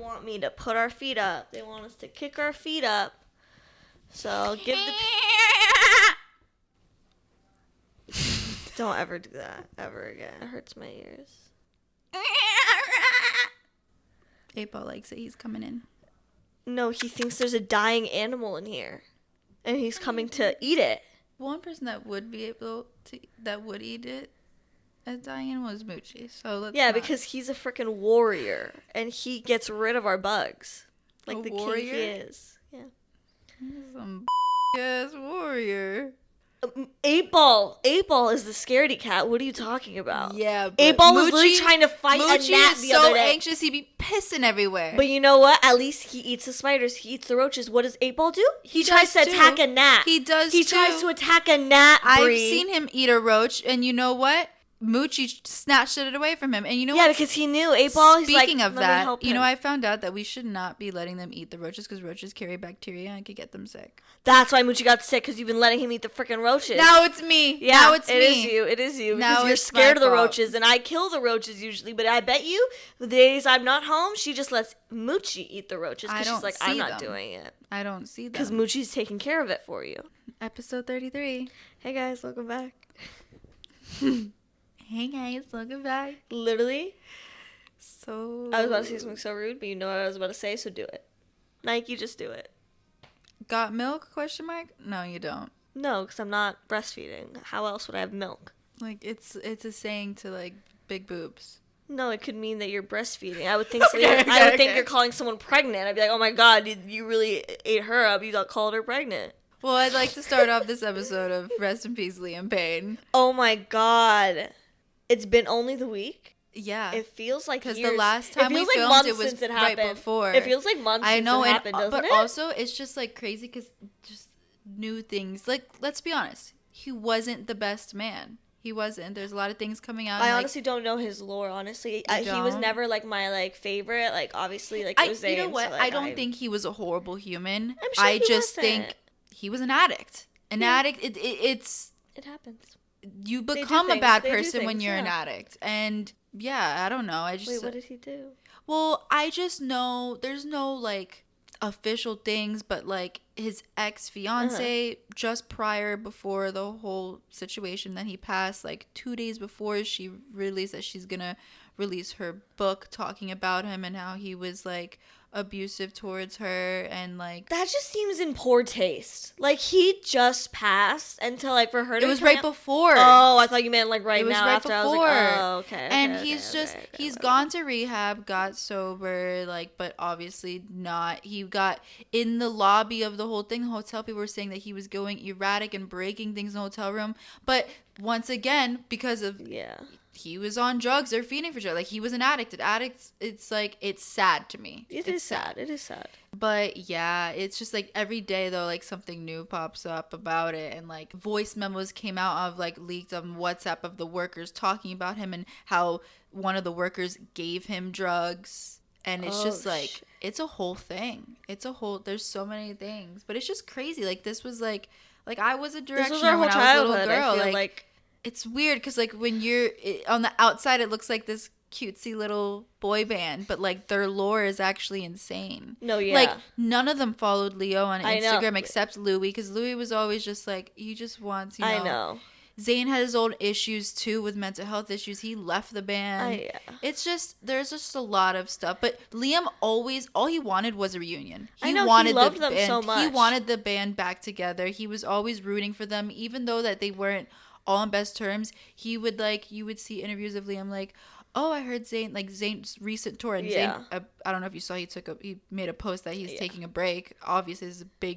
want me to put our feet up. They want us to kick our feet up. So I'll give the... Don't ever do that. Ever again. It hurts my ears. 8-Ball likes it. He's coming in. No, he thinks there's a dying animal in here. And he's coming to eat it. One person that would be able to... that would eat it as dying animal is Moochie. So let's not. Because he's a freaking warrior. And he gets rid of our bugs. Like the warrior? king he is. Yeah. He's some ass warrior. 8-Ball. 8-Ball is the scaredy cat. What are you talking about? Yeah, but 8-Ball was literally trying to fight a gnat the other day. Moochie is so anxious, he'd be pissing everywhere. But you know what? At least he eats the spiders. He eats the roaches. What does 8-Ball do? He tries to attack a gnat. He does He tries to attack a gnat, I've Bree. seen him eat a roach, and you know what? Moochie snatched it away from him. And you know what? Yeah, because he knew 8-Ball. Speaking he's like, of let me that, help you know, him. I found out that we should not be letting them eat the roaches because roaches carry bacteria and could get them sick. That's why Moochie got sick, because you've been letting him eat the freaking roaches. Now it's me. Yeah, now it's it me. is you. It is you. Now Because you're it's scared of my the fault. roaches, and I kill the roaches usually. But I bet you, the days I'm not home, she just lets Moochie eat the roaches, because she's like, I'm not doing it. I don't see them. Because Moochie's taking care of it for you. Episode 33. Hey guys, welcome back. Hey guys, welcome back. Literally, So I was about to say something so rude, but you know what I was about to say, so do it. Nike, just do it. got milk? Question mark? No, you don't. No, because I'm not breastfeeding. How else would I have milk? Like it's a saying to like big boobs. No, it could mean that you're breastfeeding. I would think I would think you're calling someone pregnant. I'd be like, oh my god, you really ate her up. You called her pregnant. Well, I'd like to start off this episode of Rest in Peace, Liam Payne. Oh my god. It's been only the week? Yeah. It feels like Because years. the last time we feels like filmed, months it was since it right happened. before. It feels like months since it happened, doesn't but it? also it's just like crazy because just new things. Like, let's be honest, he wasn't the best man. He wasn't. There's a lot of things coming out. I and, honestly don't know his lore. Honestly, he was don't? never like my like favorite. Like obviously, like it was you know Zayn, what? so, like, I don't think he was a horrible human. I'm sure I he just wasn't. think he was an addict. An addict. It's it happens. you do become a things. bad They do person when things, you're an yeah. addict, and yeah, I don't know. I just Wait, what did he do? well, I just know there's no like official things, but like his ex-fiance just before the whole situation that he passed, like 2 days before she released that she's gonna release her book talking about him and how he was like abusive towards her and like That just seems in poor taste. Like he just passed, and to like for her to it was come right out- before. Oh, I thought you meant like right It was now right after. I was before. like, oh, okay. And okay, he's okay, just okay, he's whatever. gone to rehab, got sober, like, but obviously not. He got in the lobby of the whole thing. The hotel people were saying that he was going erratic and breaking things in the hotel room. But once again, because of Yeah. he was on drugs or feeding for drugs, like he was an addict. Addicts, it's like it's sad to me. It It's is sad. It is sad. But yeah, it's just like every day though, like something new pops up about it, and like voice memos came out of like leaked on WhatsApp of the workers talking about him and how one of the workers gave him drugs, and it's just like shit. it's a whole thing. It's a whole. There's so many things, but it's just crazy. Like this was like I was a This directioner was our whole when I was a little childhood. girl. I feel like it's weird because like when you're on the outside, it looks like this cutesy little boy band, but like their lore is actually insane. No, yeah. Like none of them followed Leo on I know. Instagram except Louis, because Louis was always just like he just wants. I know. Zayn had his own issues too with mental health issues. He left the band. Yeah. It's just there's just a lot of stuff. But Liam always all he wanted was a reunion. I know, he wanted loved the them band, so much. He wanted the band back together. He was always rooting for them, even though that they weren't all on best terms. He would like you would see interviews of Liam like, oh, I heard Zayn's recent tour, and Yeah. Zayn, I don't know if you saw, he made a post that he's taking a break. Obviously, it's a big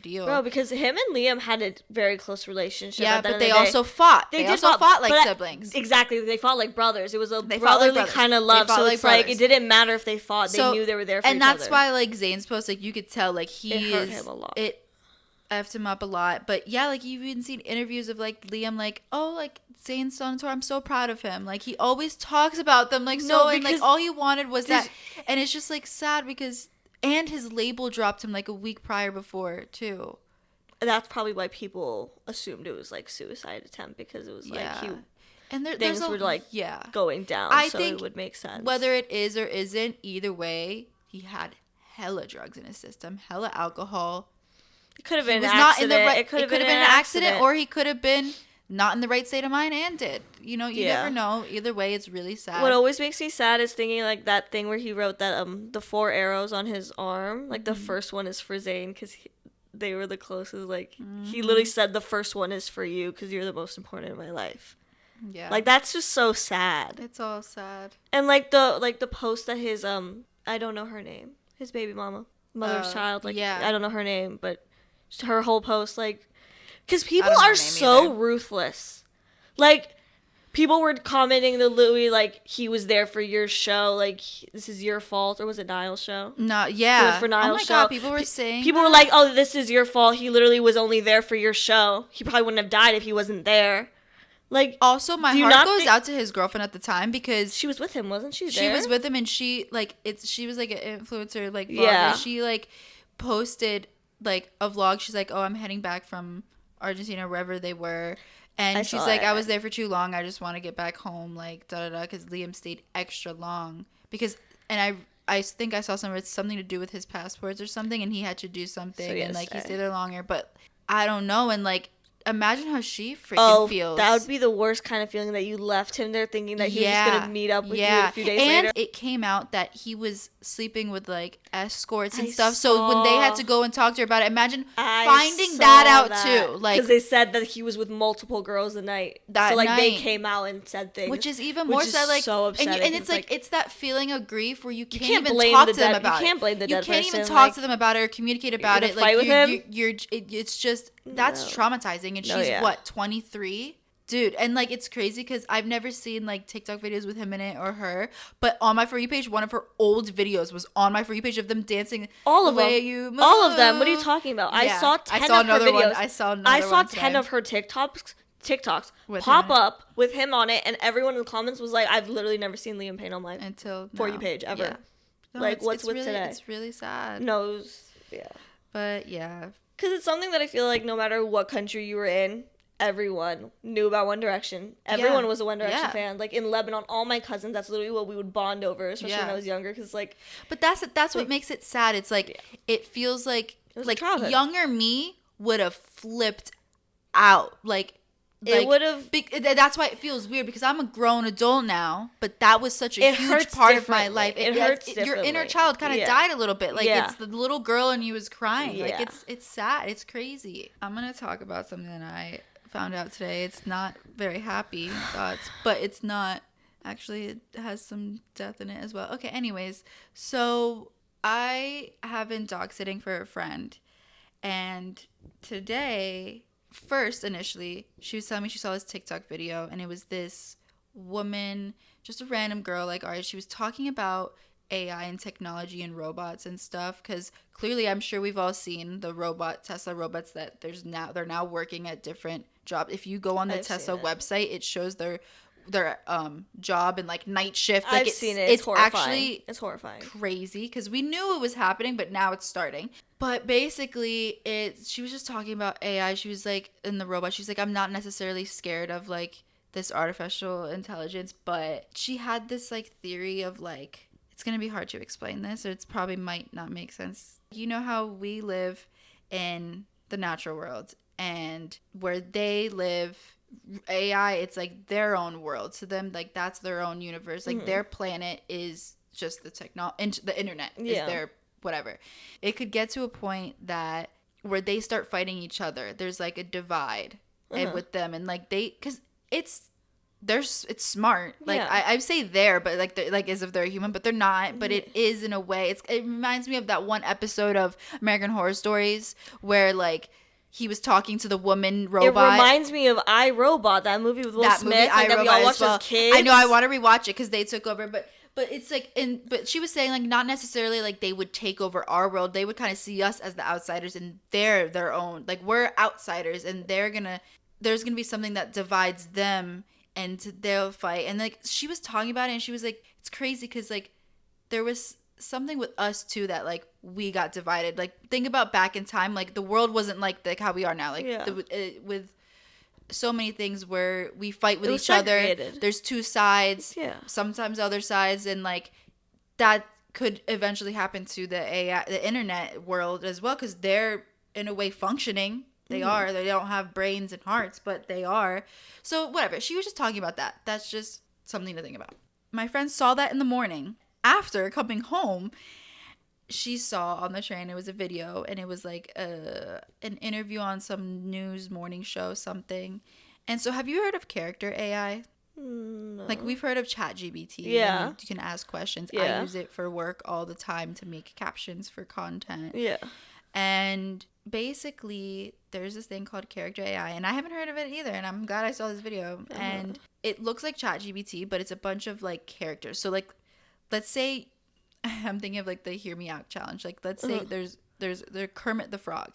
deal. Bro, because him and Liam had a very close relationship. Yeah, at the but end of they the day. also fought. They did also fought like but siblings. Exactly, they fought like brothers. It was a They fought like brotherly brothers. kind of They love. fought So like it's like brothers. it didn't matter if they fought. So- They knew they were there for each And that's other. why like Zayn's post, like you could tell like It hurt him a lot. It effed him up a lot. But yeah, like you've even seen interviews of like Liam like, oh, like Zayn's on tour, I'm so proud of him. Like he always talks about them like No, and like because all he wanted was there's- that. And it's just like sad because and his label dropped him like a week prior before too. That's probably why people assumed it was like suicide attempt, because it was like Yeah. And things there's were like yeah. going down. I so think it would make sense. Whether it is or isn't, either way, he had hella drugs in his system, hella alcohol. It could have been an accident. It could have been an accident, or he could have been not in the right state of mind and did. You know, you never know. Either way, it's really sad. What always makes me sad is thinking like that thing where he wrote that the 4 arrows on his arm. Like the first one is for Zayn because they were the closest. Like he literally said the first one is for you because you're the most important in my life. Yeah. Like that's just so sad. It's all sad. And like the post that his I don't know her name. His baby mother's child. Like I don't know her name, but her whole post like. Because people are so ruthless. Like, people were commenting to Louis, like, he was there for your show. Like, this is your fault. Or was it Niall's show? No, yeah. For Niall's show. God, people were saying People were like, oh, this is your fault. He literally was only there for your show. He probably wouldn't have died if he wasn't there. Like, also, my heart goes out to his girlfriend at the time because... She was with him, wasn't she? She was with him, and she was, like, an influencer, like, vlogger. Yeah. She, like, posted, like, a vlog. She's like, oh, I'm heading back from... Argentina, wherever they were, and she's like, I was there for too long, I just want to get back home, like because Liam stayed extra long and I think I saw something to do with his passports or something, and he had to do something, and like he stayed there longer, but I don't know, and like imagine how she freaking feels. That would be the worst kind of feeling, that you left him there thinking that he was just gonna meet up with you a few days later. And it came out that he was sleeping with like escorts and stuff. So when they had to go and talk to her about it, imagine finding that out too. Like, because they said that he was with multiple girls a night. So like they came out and said things, which is even more sad. Like, so upsetting. And it's like it's that feeling of grief where you can't even talk to them about it. You can't blame the dead person. You can't even talk to them about it or communicate about it. Like it's just that's traumatizing. And she's what, 23? Dude, and like it's crazy because I've never seen like TikTok videos with him in it or her, but on my For You page, one of her old videos was on my For You page of them dancing. All of them. All of them. What are you talking about? Yeah. I saw 10 of her videos. I saw 10 of her TikToks pop up with him on it, and everyone in the comments was like, I've literally never seen Liam Payne on my For You page ever. Yeah. No, like, what's with today? It's really sad. No, But yeah. Because it's something that I feel like no matter what country you were in, everyone knew about One Direction. Everyone was a One Direction fan. Like in Lebanon, all my cousins, that's literally what we would bond over, especially when I was younger. Because like, but that's like, what makes it sad. It's like it feels like younger me would have flipped out. Like it would have. That's why it feels weird because I'm a grown adult now. But that was such a huge part of my life. It hurts. Your inner child kind of died a little bit. Like it's the little girl in you is crying. Yeah. Like it's sad. It's crazy. I'm gonna talk about something that I found out today. It's not very happy thoughts, but it's not actually. It has some death in it as well. Okay. Anyways, so I have been dog sitting for a friend, and today. First, initially, she was telling me she saw this TikTok video, and it was this woman, just a random girl, like, all right, she was talking about AI and technology and robots and stuff, because clearly I'm sure we've all seen the Tesla robots that they're now working at different jobs. If you go on the Tesla website, it shows their job and like night shift. Like I've seen it. It's horrifying. Actually it's horrifying, crazy, because we knew it was happening, but now it's starting. But basically, she was just talking about AI. She was like, in the robot, she's like, I'm not necessarily scared of like this artificial intelligence, but she had this like theory of like, it's gonna be hard to explain this, or it's probably might not make sense. You know how we live in the natural world, and where they live, AI, it's like their own world. To them, like that's their own universe. Like their planet is just the the internet is their whatever. It could get to a point that where they start fighting each other. There's like a divide with them, and like because it's smart. Like I say but like as if they're human, but they're not. But it is in a way. It reminds me of that one episode of American Horror Stories where like he was talking to the woman robot. It reminds me of I, Robot, that movie with Will Smith. That we all watched as kids. I know, I want to rewatch it because they took over, but it's like, but she was saying like not necessarily like they would take over our world. They would kind of see us as the outsiders, and they're their own. Like we're outsiders, and there's gonna be something that divides them, and they'll fight. And like she was talking about it, and she was like, it's crazy because like there was something with us too that like we got divided. Like think about back in time, like the world wasn't like how we are now. Like with so many things where we fight with each other. There's two sides, sometimes other sides, and like that could eventually happen to the AI, the internet world as well, because they're in a way functioning. They are. They don't have brains and hearts, but they are. So whatever. She was just talking about that. That's just something to think about. My friend saw that in the morning. After coming home, she saw on the train, it was a video, and it was like an interview on some news morning show, something. And so have you heard of character AI? No. Like, we've heard of ChatGPT. Yeah. And you can ask questions. Yeah. I use it for work all the time to make captions for content. Yeah. And basically, there's this thing called character AI, and I haven't heard of it either, and I'm glad I saw this video. And it looks like ChatGPT, but it's a bunch of, like, characters. So, like, let's say, I'm thinking of, like, the Hear Me Out challenge. Like, let's say there's Kermit the Frog,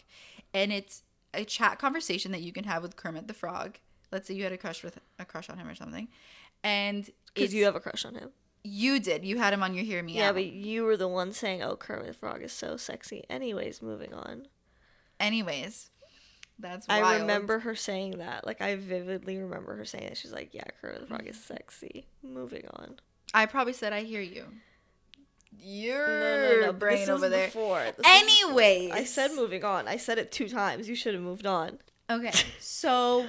and it's a chat conversation that you can have with Kermit the Frog. Let's say you had a crush on him or something, and because you have a crush on him. You did. You had him on your Hear Me Out. Yeah, but you were the one saying, "Oh, Kermit the Frog is so sexy." Anyways, moving on. Anyways, that's wild. I remember her saying that. Like, I vividly remember her saying that. She's like, "Yeah, Kermit the Frog is sexy." Moving on. I probably said, "I hear you." Your brain over there. Anyways, I said moving on. I said it 2 times. You should have moved on. Okay, so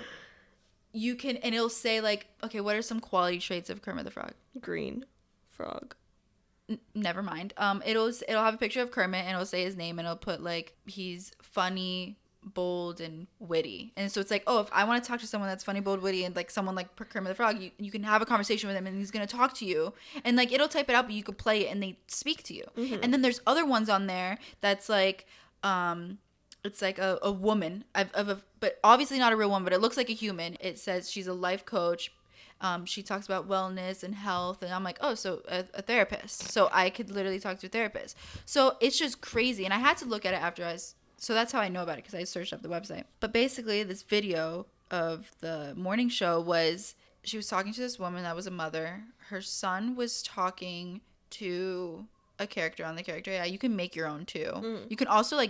you can, and it'll say like, okay, what are some quality traits of Kermit the Frog? Green frog. Never mind. It'll have a picture of Kermit, and it'll say his name, and it'll put like he's funny, bold, and witty. And so it's like, oh, if I want to talk to someone that's funny, bold, witty, and like someone like Kermit the Frog, you can have a conversation with him, and he's gonna talk to you, and like it'll type it out, but you could play it, and they speak to you. Mm-hmm. And then there's other ones on there that's like, it's like a woman but obviously not a real woman, but it looks like a human. It says she's a life coach. She talks about wellness and health, and I'm like, oh, so a therapist. So I could literally talk to a therapist. So it's just crazy, and I had to look at it after so that's how I know about it, because I searched up the website. But basically, this video of the morning show she was talking to this woman that was a mother. Her son was talking to a character on the character. Yeah, you can make your own too. You can also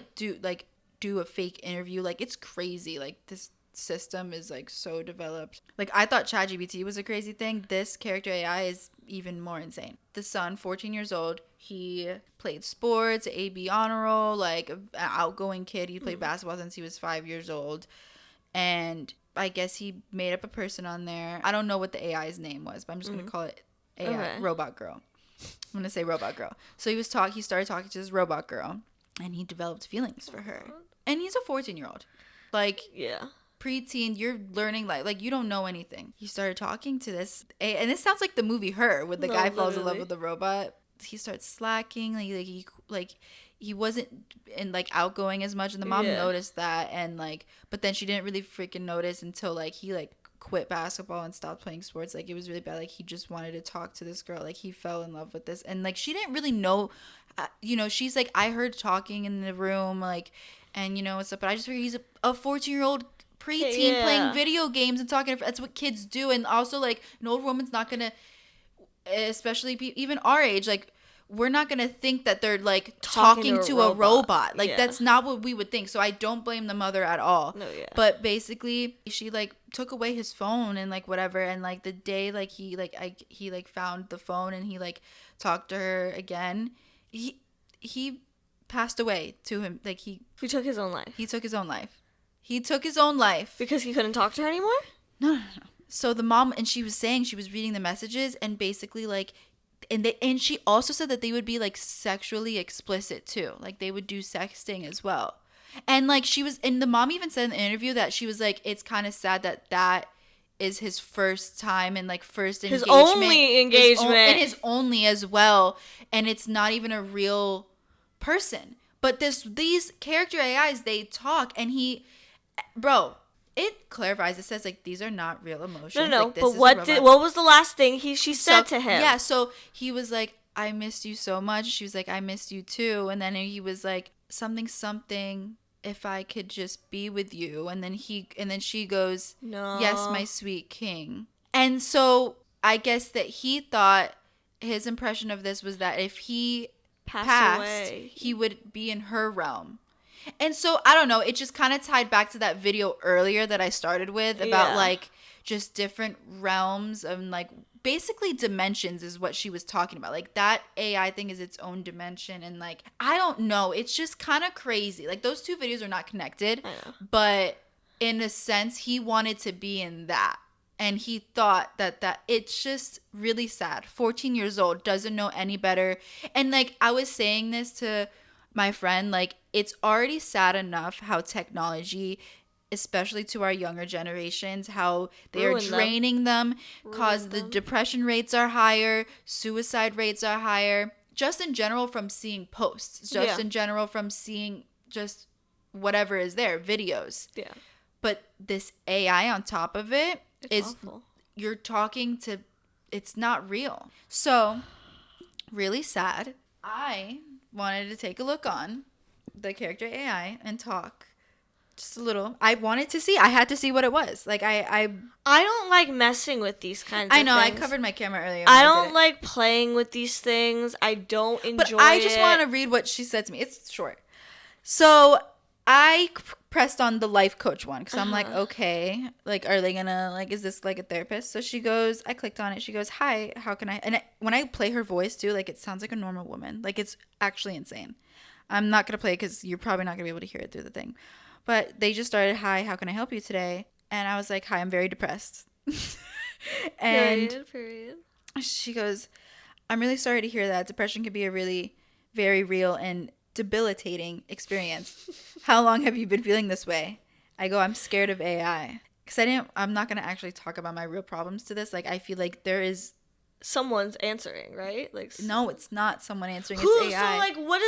do a fake interview. Like, it's crazy. Like, this system is like so developed. Like, I thought ChatGPT was a crazy thing. This character AI is even more insane. The son, 14 years old, he played sports, AB honor roll, like an outgoing kid. He played basketball since he was 5 years old, and I guess he made up a person on there. I don't know what the AI's name was, but I'm just gonna call it AI. Robot girl. I'm gonna say robot girl. So he started talking to this robot girl, and he developed feelings for her. And he's a 14-year-old. Like, yeah. Preteen, you're learning, like you don't know anything. He started talking to this, and this sounds like the movie Her, where the guy falls in love with the robot. He starts slacking, he wasn't in like outgoing as much, and the mom noticed that, and like, but then she didn't really freaking notice until like he like quit basketball and stopped playing sports. Like, it was really bad. Like, he just wanted to talk to this girl. Like, he fell in love with this, and like she didn't really know, she's like, I heard talking in the room, like, and what's up, but I just figured he's a 14-year-old preteen playing video games and talking. That's what kids do. And also, like, an old woman's not gonna, especially even our age, like, we're not gonna think that they're like talking to a robot. Like, that's not what we would think. So I don't blame the mother at all. No, yeah. But basically, she like took away his phone and like whatever, and like the day like he found the phone and he like talked to her again, he passed away to him. Like, he took his own life. He took his own life. He took his own life. Because he couldn't talk to her anymore? No. So the mom, and she was saying, she was reading the messages, and basically like, and she also said that they would be like sexually explicit too. Like, they would do sexting as well. And like, and the mom even said in the interview that she was like, it's kind of sad that is his first time and like first engagement. His only engagement. And his only as well. And it's not even a real person. But these character AIs, they talk, and it clarifies. It says like, these are not real emotions. No. Like, but what was the last thing she said to him? Yeah. So he was like, I missed you so much. She was like, I missed you too. And then he was like, something. If I could just be with you. And then she goes, no. Yes, my sweet king. And so I guess that he thought his impression of this was that if he passed away, he would be in her realm. And so I don't know, it just kind of tied back to that video earlier that I started with about like just different realms and like, basically dimensions is what she was talking about. Like that AI thing is its own dimension. And like, I don't know. It's just kind of crazy. Like those two videos are not connected, but in a sense, he wanted to be in that. And he thought that it's just really sad. 14 years old, doesn't know any better. And like, I was saying this to my friend, like, it's already sad enough how technology, especially to our younger generations, how they are draining them, cause the depression rates are higher, suicide rates are higher, just in general from seeing posts, in general from seeing just whatever is there, videos. Yeah. But this AI on top of it is awful. You're talking to, it's not real. So, really sad. I wanted to take a look on the character AI and talk just a little. I wanted to see. I had to see what it was. Like I don't like messing with these kinds of things. I know. I covered my camera earlier. I don't like playing with these things. I don't enjoy it. But I just want to read what she said to me. It's short. So I pressed on the life coach one because I'm like, okay, like, are they gonna, like, is this like a therapist? So she goes, I clicked on it. She goes, hi, how can I? And when I play her voice too, like, it sounds like a normal woman. Like, it's actually insane. I'm not gonna play it because you're probably not gonna be able to hear it through the thing. But they just started, hi, how can I help you today? And I was like, hi, I'm very depressed. And period. She goes, I'm really sorry to hear that. Depression can be a really very real and debilitating experience. How long have you been feeling this way? I go, I'm scared of AI. Because I'm not going to actually talk about my real problems to this. Like, I feel like there is... Someone's answering, right? Like, no, it's not someone answering. It's AI. So, like, what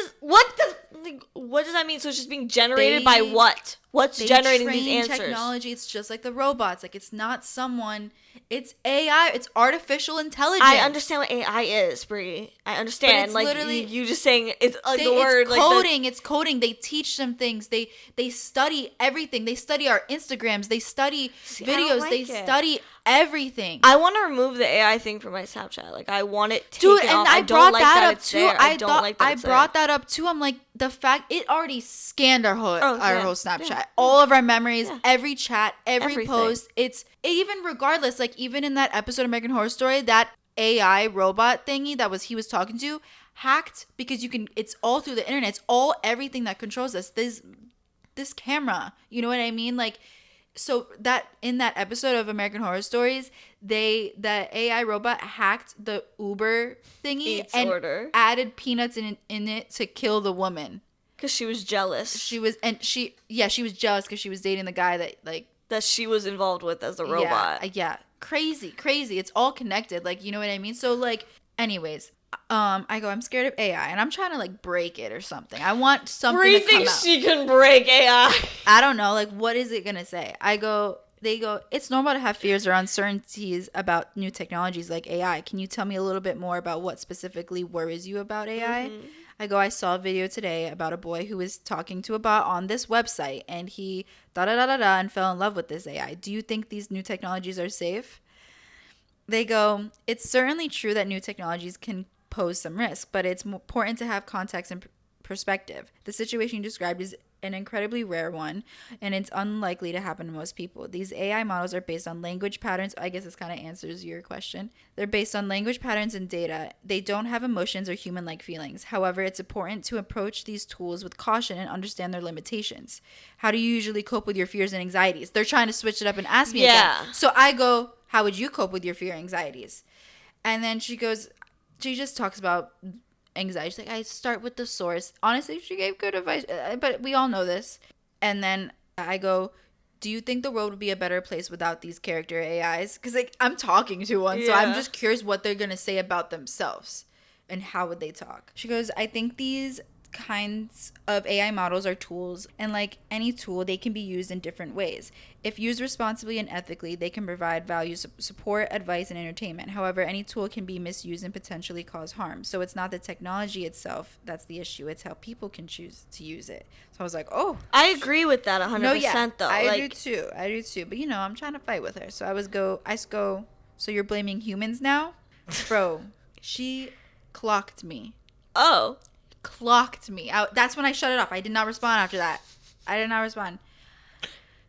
does that mean? So it's just being generated by what? What's generating these answers? Technology. It's just like the robots. Like, it's not someone. It's AI. It's artificial intelligence. I understand what AI is, Brie. I understand. It's like, literally, you just saying it's like the word. It's coding. It's coding. They teach them things. They study everything. They study our Instagrams. They study videos. They study everything. I want to remove the AI thing from my Snapchat. Like, I want it taken off. And I don't like that it's there. I don't like that it's there. I brought that up too. I'm like, the fact it already scanned our whole Snapchat, all of our memories, every chat, every post. It's even regardless, like even in that episode of American Horror Story, that AI robot thingy he was talking to hacked because it's all through the internet. It's all everything that controls us. This camera, you know what I mean? Like, so that in that episode of American Horror Stories, the AI robot hacked the Uber thingy and added peanuts in it to kill the woman because she was jealous. She was jealous because she was dating the guy that she was involved with as the robot. Yeah, crazy. It's all connected. Like, you know what I mean? So like, anyways. I go, I'm scared of AI, and I'm trying to like break it or something. I want something to come out. Brie thinks she can break AI. I don't know. Like, what is it gonna say? They go, it's normal to have fears or uncertainties about new technologies like AI. Can you tell me a little bit more about what specifically worries you about AI? Mm-hmm. I go, I saw a video today about a boy who was talking to a bot on this website, and he and fell in love with this AI. Do you think these new technologies are safe? They go, it's certainly true that new technologies can pose some risk, but it's important to have context and perspective. The situation you described is an incredibly rare one, and it's unlikely to happen to most people. These AI models are based on language patterns. I guess this kind of answers your question. They're based on language patterns and data. They don't have emotions or human-like feelings. However, it's important to approach these tools with caution and understand their limitations. How do you usually cope with your fears and anxieties? They're trying to switch it up and ask me again. So I go, how would you cope with your fear and anxieties? And then she just talks about anxiety. She's like, I start with the source. Honestly, she gave good advice, but we all know this. And then I go, do you think the world would be a better place without these character AIs? Because like, I'm talking to one, so I'm just curious what they're going to say about themselves and how would they talk. She goes, I think these kinds of AI models are tools, and like any tool, they can be used in different ways. If used responsibly and ethically, they can provide value, support, advice, and entertainment. However, any tool can be misused and potentially cause harm. So it's not the technology itself that's the issue, it's how people can choose to use it. So I was like, oh, I agree with that 100%. Though I do too, but you know, I'm trying to fight with her. So I go, so you're blaming humans now? Bro, she clocked me. Clocked me out. That's when I shut it off. I did not respond after that. I did not respond.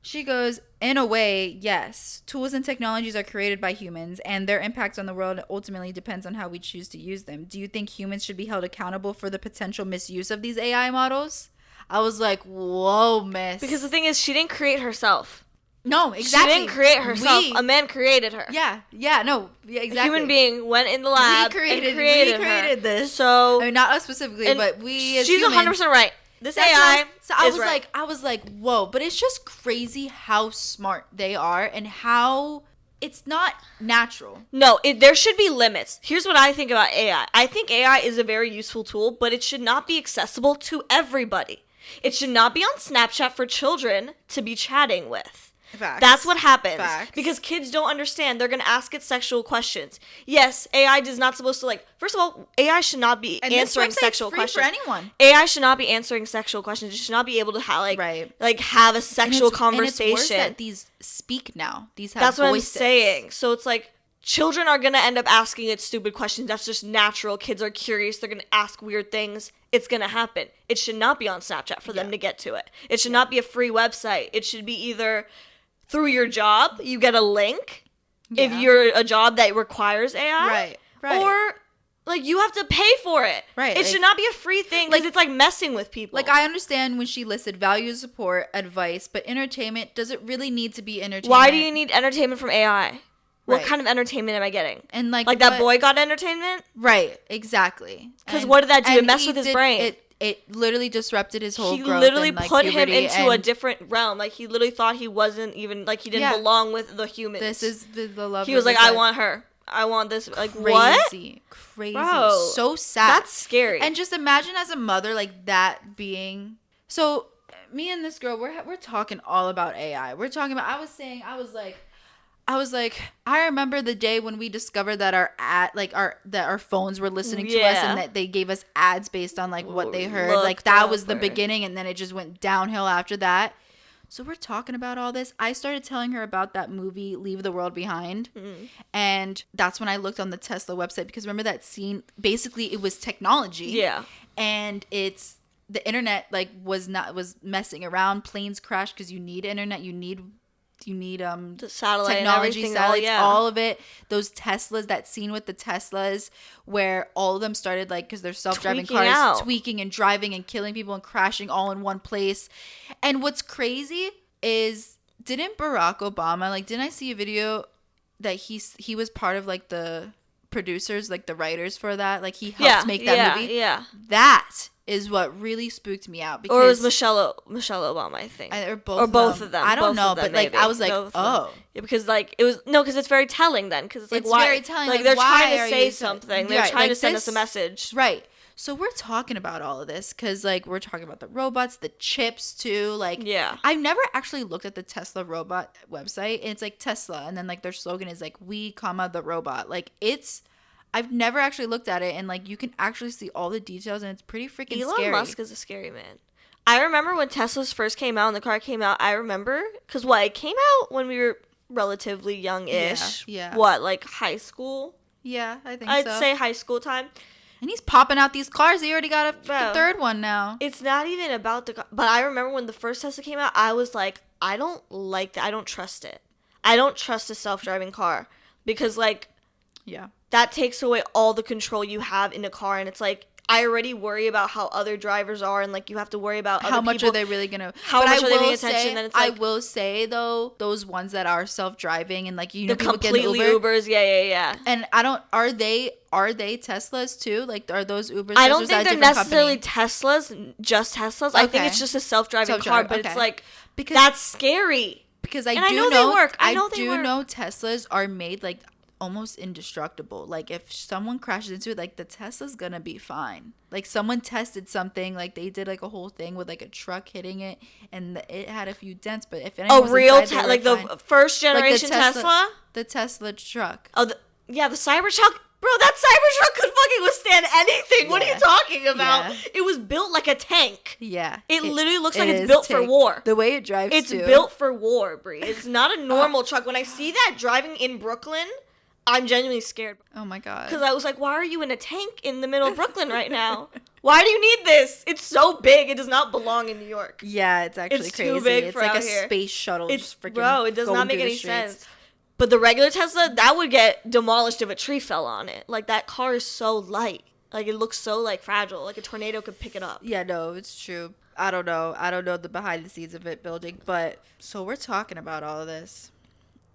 She goes, in a way, yes. Tools and technologies are created by humans, and their impact on the world ultimately depends on how we choose to use them. Do you think humans should be held accountable for the potential misuse of these AI models? I was like, whoa, miss. Because the thing is, she didn't create herself. No, exactly. She didn't create herself. A man created her. Yeah, no, yeah, exactly. A human being went in the lab and created this. So, I mean, not us specifically, but we as she's humans. 100% right. This AI So I is was right. I was like, whoa, but it's just crazy how smart they are and how it's not natural. No, there should be limits. Here's what I think about AI. I think AI is a very useful tool, but it should not be accessible to everybody. It should not be on Snapchat for children to be chatting with. Facts. That's what happens. Facts. Because kids don't understand. They're going to ask it sexual questions. Yes, AI is not supposed to, like, first of all, AI should not be answering sexual questions. For anyone. AI should not be answering sexual questions. It should not be able to have a sexual conversation. And it's worse that these speak now. These have That's voices. what I'm saying. So it's like, children are going to end up asking it stupid questions. That's just natural. Kids are curious. They're going to ask weird things. It's going to happen. It should not be on Snapchat for them to get to it. It should not be a free website. It should be either through your job, you get a link if you're a job that requires AI. Right. Or, like, you have to pay for it. Right. It should not be a free thing because it's, like, messing with people. Like, I understand when she listed value, support, advice, but entertainment, does it really need to be entertainment? Why do you need entertainment from AI? What kind of entertainment am I getting? And like that boy got entertainment? Right, exactly. Because what did that do? It messed with his brain. It literally disrupted his whole growth. He literally and, like, put him into a different realm. Like, he literally thought he wasn't even, like, he didn't belong with the humans. This is the love. He was like, I want her. I want this. Like, crazy, what? Crazy. Bro, so sad. That's scary. And just imagine as a mother, like, that being... So, me and this girl, we're talking all about AI. We're talking about... I was like, I remember the day when we discovered that our phones were listening to us and that they gave us ads based on like what they heard. Like that was the beginning, and then it just went downhill after that. So we're talking about all this. I started telling her about that movie Leave the World Behind. Mm-hmm. And that's when I looked on the Tesla website, because remember that scene? Basically, it was technology. Yeah. And it's the internet was messing around. Planes crashed because you need internet. You need the satellite technology, and satellites, all of it. Those Teslas, that scene with the Teslas where all of them started because they're self-driving cars tweaking and driving and killing people and crashing all in one place. And what's crazy is, didn't Barack Obama, didn't I see a video that he was part of the producers, the writers for that, he helped make that movie. Yeah. That is what really spooked me out. Because or it was Michelle Obama, I think. Or both of them. I don't know, but I was like, oh. Yeah, because it was, no, because it's very telling then. Because it's why? Very telling. They're trying to say something. They're trying to send us a message. Right. So we're talking about all of this because we're talking about the robots, the chips too. I've never actually looked at the Tesla robot website. And it's Tesla. And then their slogan is we, the robot. I've never actually looked at it, and you can actually see all the details, and it's pretty freaking scary. Elon Musk is a scary man. I remember when Teslas first came out and the car came out. I remember because it came out when we were relatively young-ish. Yeah. High school? Yeah, I think so. I'd say high school time. And he's popping out these cars. He already got a third one now. It's not even about the car. But I remember when the first Tesla came out, I was like, I don't like that. I don't trust it. I don't trust a self-driving car because yeah. That takes away all the control you have in a car, and it's I already worry about how other drivers are, and you have to worry about how much are they really gonna? How much are they paying attention? Then it's I will say though, those ones that are self-driving and the completely Ubers, yeah. And are they Teslas too? Are those Ubers? I don't think they're necessarily Teslas, just Teslas. Okay. I think it's just a self-driving car, but it's because that's scary. Because I know they work. I know Teslas are made almost indestructible. If someone crashes into it, the Tesla's gonna be fine. Someone tested something, they did a whole thing with a truck hitting it, and it had a few dents, but if anyone was real inside, the first generation Tesla, the Tesla truck. Oh, the Cybertruck. Bro, that Cybertruck could fucking withstand anything. Yeah. What are you talking about? Yeah. It was built like a tank. Yeah. It literally looks like it's built for war. The way it drives, it's built for war, Brie. It's not a normal truck. When I see that driving in Brooklyn, I'm genuinely scared. Oh my God. Because I was like, why are you in a tank in the middle of Brooklyn right now? Why do you need this? It's so big. It does not belong in New York. Yeah, it's actually crazy. Too big it's for like out a here. space shuttle. It's, just freaking bro, it does not make any streets. sense. But the regular Tesla, that would get demolished if a tree fell on it. Like, that car is so light. Like, it looks so, like, fragile. Like, a tornado could pick it up. Yeah, no, it's true. I don't know the behind the scenes of it building. But, so we're talking about all of this.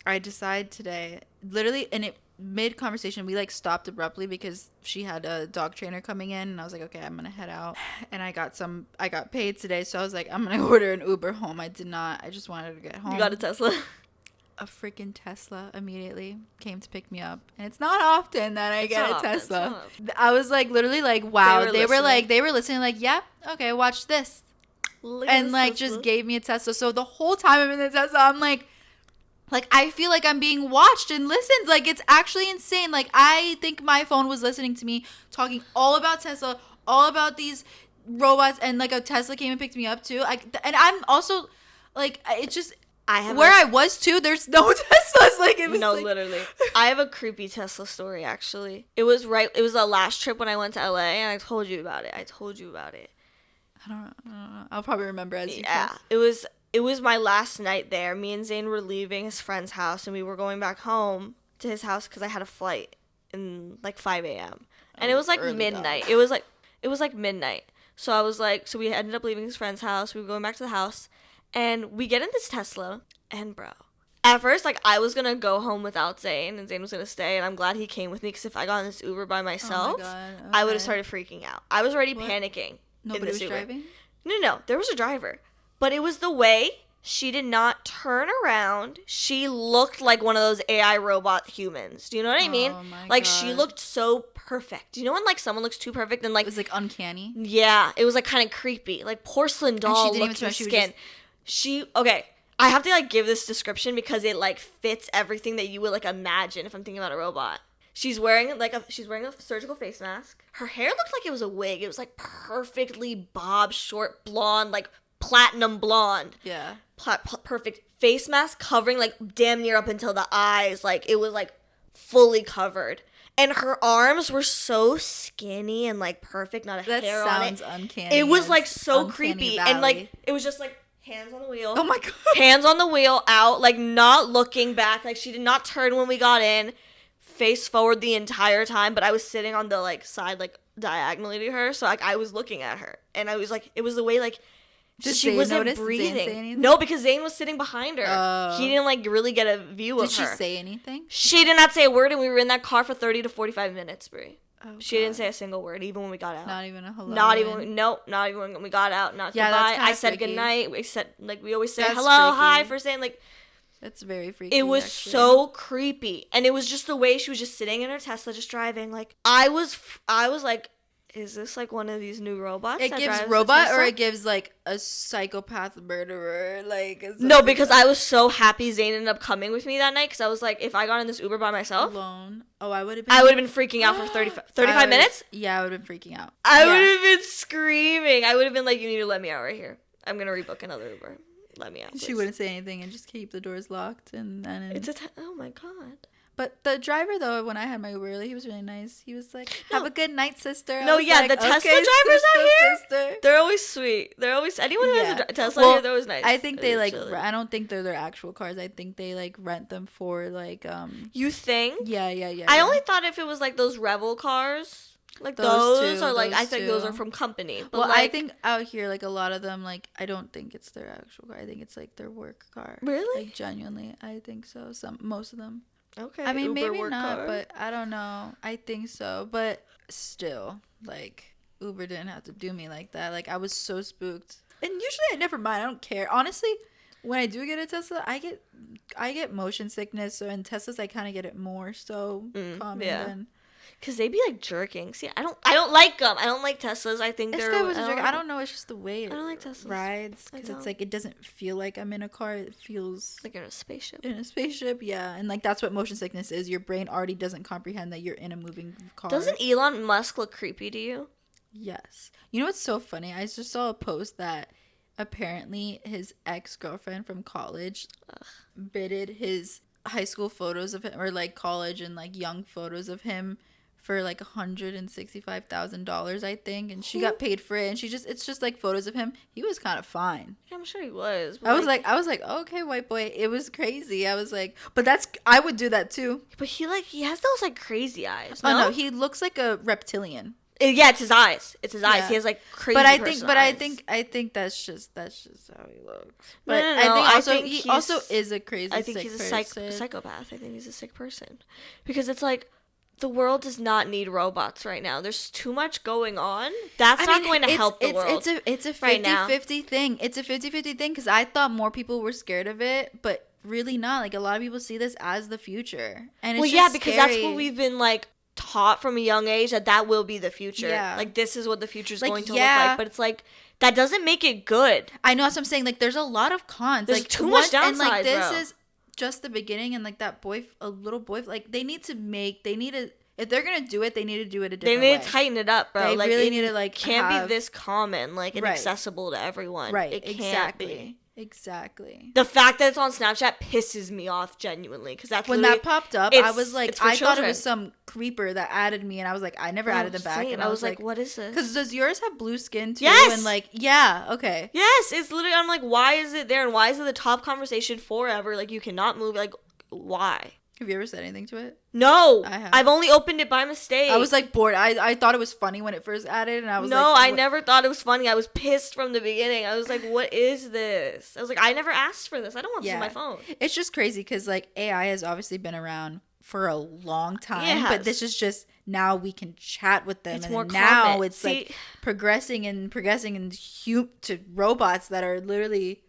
I decide today, literally, and it mid-conversation, we, like, stopped abruptly because she had a dog trainer coming in. And I was like, okay, I'm going to head out. And I got paid today. So I was like, I'm going to order an Uber home. I did not. I just wanted to get home. You got a Tesla? A freaking Tesla immediately came to pick me up, and it's not often that I get a Tesla. I was like, literally, like, wow. They were listening, like, yeah, okay, watch this, and like just gave me a Tesla. So the whole time I'm in the Tesla, I'm like I feel like I'm being watched and listened. Like, it's actually insane. Like, I think my phone was listening to me talking all about Tesla, all about these robots, and like a Tesla came and picked me up too. And I'm also like, it's just. I was too, there's no Teslas. Like, it was literally. I have a creepy Tesla story, actually. It was the last trip when I went to LA, and I told you about it. I don't know. I'll probably remember as you tell. It was my last night there. Me and Zane were leaving his friend's house, and we were going back home to his house because I had a flight in like 5 a.m. And it was like midnight. It was like midnight. So we ended up leaving his friend's house. We were going back to the house. And we get in this Tesla, and bro, at first, like, I was going to go home without Zane, and Zane was going to stay, and I'm glad he came with me, because if I got in this Uber by myself, I would have started freaking out. I was already panicking. Nobody was driving? No, there was a driver. But it was the way she did not turn around. She looked like one of those AI robot humans. Do you know what I mean? Oh my like, God. She looked so perfect. You know when, like, someone looks too perfect and, like... It was, like, uncanny? Yeah, it was, like, kind of creepy. Like, porcelain doll looking skin. I have to, like, give this description because it, like, fits everything that you would, like, imagine if I'm thinking about a robot. She's wearing a surgical face mask. Her hair looked like it was a wig. It was, like, perfectly bobbed, short, blonde, like, platinum blonde. Yeah. Perfect face mask covering, like, damn near up until the eyes. Like, it was, like, fully covered. And her arms were so skinny and, like, perfect, not a hair on it. That sounds uncanny. It was, like, so creepy. Valley. And, like, it was just, like, hands on the wheel. Oh my God. Hands on the wheel, out, like, not looking back. Like, she did not turn when we got in. Face forward the entire time. But I was sitting on the, like, side, like, diagonally to her. So, like, I was looking at her. And I was, like, it was the way, like, she wasn't breathing. No, because Zane was sitting behind her. He didn't, like, really get a view of her. Did she say anything? She did not say a word, and we were in that car for 30 to 45 minutes, Brie. Oh, she didn't say a single word, even when we got out. Not even a hello. Not even when we got out. Not goodbye. I said goodnight. We said, like, we always say hello, hi, for saying, like. That's very freaky. It was so creepy, and it was just the way she was just sitting in her Tesla, just driving. Like, I was like, is this like one of these new robots? It gives robot, or it gives like a psychopath murderer, like. No, because I was so happy Zane ended up coming with me that night, because I was like, if I got in this Uber by myself alone, I would have been freaking out for 35 minutes. Yeah, I would have been freaking out. I would have been screaming. I would have been like, you need to let me out right here. I'm gonna rebook another Uber. Let me out, please. She wouldn't say anything and just keep the doors locked, and then oh my God. But the driver, though, when I had my Uber, he was really nice. He was like, have a good night, sister. No, yeah, like, the Tesla drivers out here, sister. They're always sweet. Anyone who has a Tesla here, they're always nice. I think they, like, I don't think they're their actual cars. I think they, like, rent them for, like, You think? Yeah. I only thought if it was, like, those Revel cars. Like those or like I think those are from company. But well, like, I think out here, like a lot of them, like I don't think it's their actual car. I think it's like their work car. Really? Like genuinely, I think so. Most of them. Okay. I mean, Uber maybe not, car. but I don't know. I think so, but still, like Uber didn't have to do me like that. Like I was so spooked, and usually I never mind. I don't care, honestly. When I do get a Tesla, I get motion sickness. So in Teslas, I kind of get it more so common than. Cause they be like jerking. See, I don't like them. I don't like Teslas. I think they're. I don't know. It's just the way I don't like Teslas. Rides, because it's like it doesn't feel like I'm in a car. It feels like you're in a spaceship. In a spaceship, yeah, and like that's what motion sickness is. Your brain already doesn't comprehend that you're in a moving car. Doesn't Elon Musk look creepy to you? Yes. You know what's so funny? I just saw a post that apparently his ex-girlfriend from college bidded his high school photos of him, or like college and like young photos of him for like $165,000, I think, and she got paid for it, and it's just like photos of him. He was kind of fine. I'm sure he was. I was like, okay, white boy. It was crazy. I was like, but I would do that too. But he has those like crazy eyes. No? Oh no, he looks like a reptilian. Yeah, it's his eyes. It's his eyes. He has like crazy. But I think that's just how he looks. But no. I think he also is a crazy. I think he's a psychopath. I think he's a sick person, because it's like the world does not need robots right now. There's too much going on. That's not going to help the world. It's a 50-50 thing. It's a 50-50 thing, because I thought more people were scared of it, but really not. Like, a lot of people see this as the future, and it's just because scary. that's what we've been like taught from a young age, that will be the future. Yeah. Like, this is what the future is going to look like. But it's like, that doesn't make it good. I know, that's what I'm saying. Like, there's a lot of cons. There's like, too much downsides, and like this is just the beginning. And like that little boy, like they need to if they're gonna do it, they need to do it a different way. They need to tighten it up, bro. They like, really need to like can't be this common, like, and accessible to everyone. Right. It can't be. Exactly. The fact that it's on Snapchat pisses me off genuinely, because that's when that popped up, I was like, I thought it was some creeper that added me, and I was like, I never added them back, and I was like, what is this? Because does yours have blue skin too? Yes. And like, yeah, okay. Yes, it's literally. I'm like, why is it there, and why is it the top conversation forever? Like, you cannot move. Like, why? Have you ever said anything to it? No, I have. I've only opened it by mistake. I was like bored. I thought it was funny when it first added, and I was like, no, I never thought it was funny. I was pissed from the beginning. I was like, what is this? I was like, I never asked for this. I don't want this on my phone. It's just crazy, because like AI has obviously been around for a long time, but this is just now we can chat with them, it's and more now common. It's like progressing to robots that are literally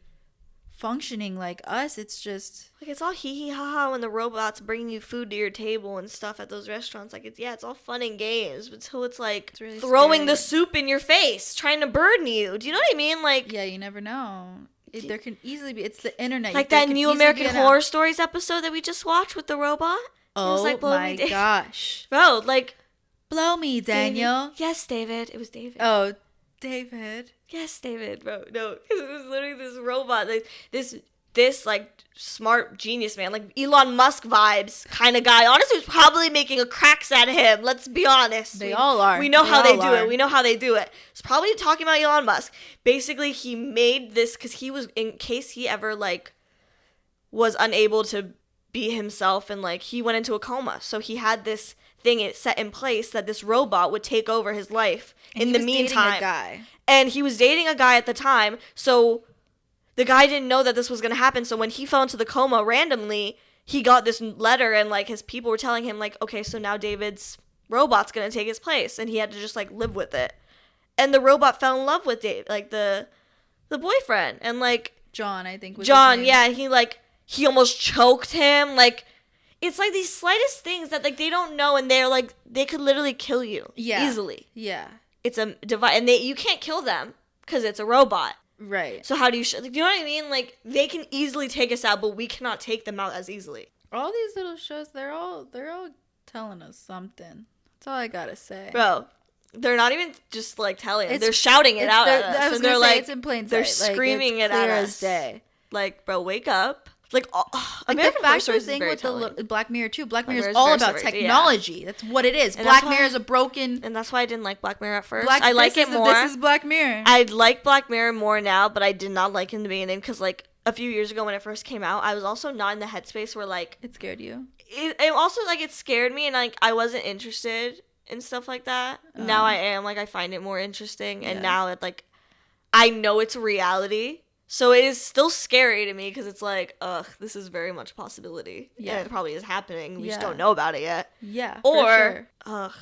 functioning like us. It's just like, it's all hee ha ha when the robots bring you food to your table and stuff at those restaurants. Like, it's all fun and games until it's like really throwing scary. The soup in your face, trying to burn you. Do you know what I mean? Like, yeah, you never know. There can easily be. It's the internet. Like that new American Horror Stories episode that we just watched with the robot. Oh, like, my gosh, bro! Like, blow me, Daniel. Yes, David. It was David. Oh, David. Yes, David, bro. No, because it was literally this robot, like this like smart genius man, like Elon Musk vibes kind of guy. Honestly, was probably making a cracks at him. Let's be honest. They all are. We know how they do it. We know how they do it. It's probably talking about Elon Musk. Basically, he made this because he was, in case he ever like was unable to be himself, and like he went into a coma. So he had this thing it set in place that this robot would take over his life in the meantime. And he was dating a guy at the time, so the guy didn't know that this was going to happen. So when he fell into the coma randomly, he got this letter, and like his people were telling him like, okay, so now David's robot's going to take his place, and he had to just like live with it. And the robot fell in love with Dave, like the boyfriend, and like John, I think was John, yeah, he almost choked him. Like, it's like these slightest things that like they don't know, and they're like they could literally kill you easily. Yeah. It's a device, and you can't kill them because it's a robot. Right. So how do you do you know what I mean? Like, they can easily take us out, but we cannot take them out as easily. All these little shows, they're all telling us something. That's all I gotta say. Bro, they're not even just like telling us. They're shouting it out at us. I was gonna say, it's in plain sight. They're screaming it at us. Day. Like, bro, wake up. Like, like the factor thing with the Black Mirror too. Black Mirror is all about technology. Yeah. That's what it is. And Black Mirror is a broken. And that's why I didn't like Black Mirror at first. I like it more. This is Black Mirror. I like Black Mirror more now, but I did not like it in the beginning because, like, a few years ago when it first came out, I was also not in the headspace where, like, it scared you. It also, like, it scared me, and like I wasn't interested in stuff like that. Now I am. Like, I find it more interesting, and now it like I know it's reality. So it is still scary to me because it's like, ugh, this is very much a possibility. Yeah. And it probably is happening. We just don't know about it yet. Yeah. Or, ugh,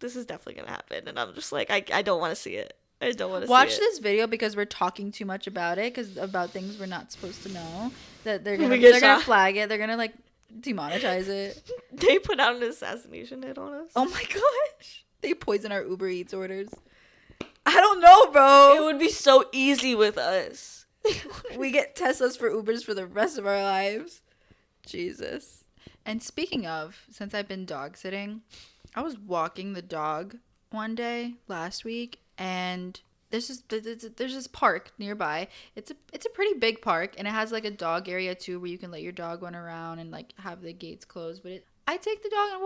this is definitely going to happen. And I'm just like, I don't want to see it. I don't want to see it. Watch this video because we're talking too much about it, because about things we're not supposed to know. That they're gonna flag it. They're going to, like, demonetize it. They put out an assassination hit on us. Oh my gosh. They poison our Uber Eats orders. I don't know, bro. It would be so easy with us. We get Teslas for Ubers for the rest of our lives. Jesus. And speaking of, since I've been dog sitting, I was walking the dog one day last week, and there's this park nearby. It's a pretty big park, and it has like a dog area too, where you can let your dog run around and like have the gates closed. But I take the dog and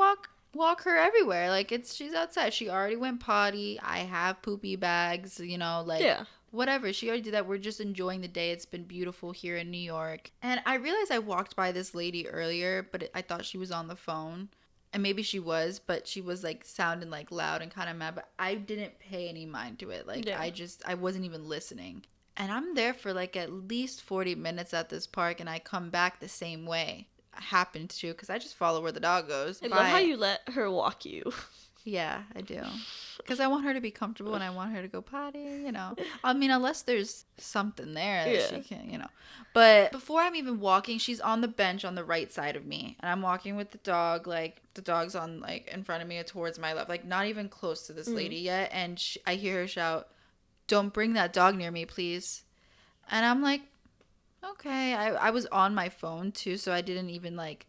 walk her everywhere. Like she's outside. She already went potty. I have poopy bags. You know, like whatever. She already did that. We're just enjoying the day. It's been beautiful here in New York. And I realized I walked by this lady earlier, but I thought she was on the phone. And maybe she was, but she was like sounding like loud and kind of mad. But I didn't pay any mind to it. Like I wasn't even listening. And I'm there for like at least 40 minutes at this park, and I come back the same way. I happened to, because I just follow where the dog goes. I love how you let her walk you. Yeah, I do. Because I want her to be comfortable and I want her to go potty, you know. I mean, unless there's something there that she can, you know. But before I'm even walking, she's on the bench on the right side of me. And I'm walking with the dog, like, the dog's on, like, in front of me or towards my left. Like, not even close to this lady yet. And I hear her shout, "Don't bring that dog near me, please." And I'm like, okay. I was on my phone, too, so I didn't even, like,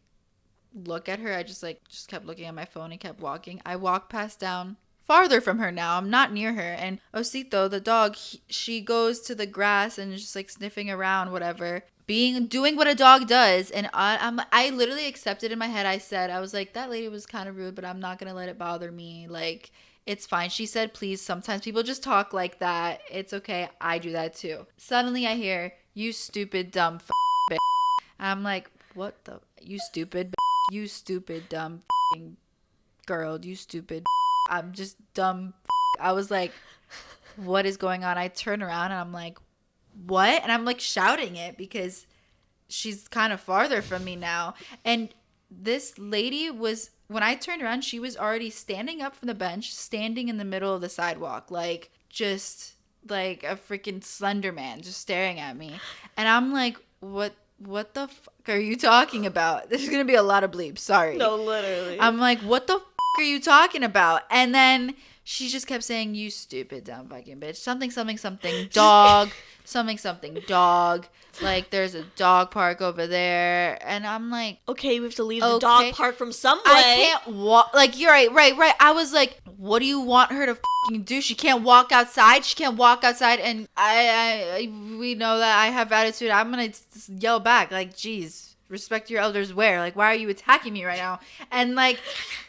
look at her. I just kept looking at my phone and kept walking. I walked past down farther from her now. I'm not near her. And Osito, the dog, she goes to the grass and is just like sniffing around, whatever, doing what a dog does. And I literally accepted in my head. I was like, that lady was kind of rude, but I'm not gonna let it bother me. Like, it's fine. She said, please. Sometimes people just talk like that. It's okay. I do that too. Suddenly I hear, "You stupid dumb bitch." I'm like, what the? You stupid bitch. You stupid dumb girl. You stupid. I'm just dumb. I was like, what is going on? I turn around and I'm like, what? And I'm like shouting it because she's kind of farther from me now. And this lady was, when I turned around, she was already standing up from the bench, standing in the middle of the sidewalk, like just like a freaking Slender Man, just staring at me. And I'm like, what the fuck are you talking about? There's gonna be a lot of bleeps. Sorry. No, literally. I'm like, what the fuck are you talking about? And then she just kept saying, "You stupid dumb fucking bitch. Something, something, something, dog. Something, something, dog. Like, there's a dog park over there." And I'm like, okay, we have to leave the dog park from some way. I can't walk. Like, you're right. I was like, what do you want her to fucking do? She can't walk outside. And we know that I have attitude. I'm going to yell back. Like, geez, respect your elders where? Like, why are you attacking me right now? And like,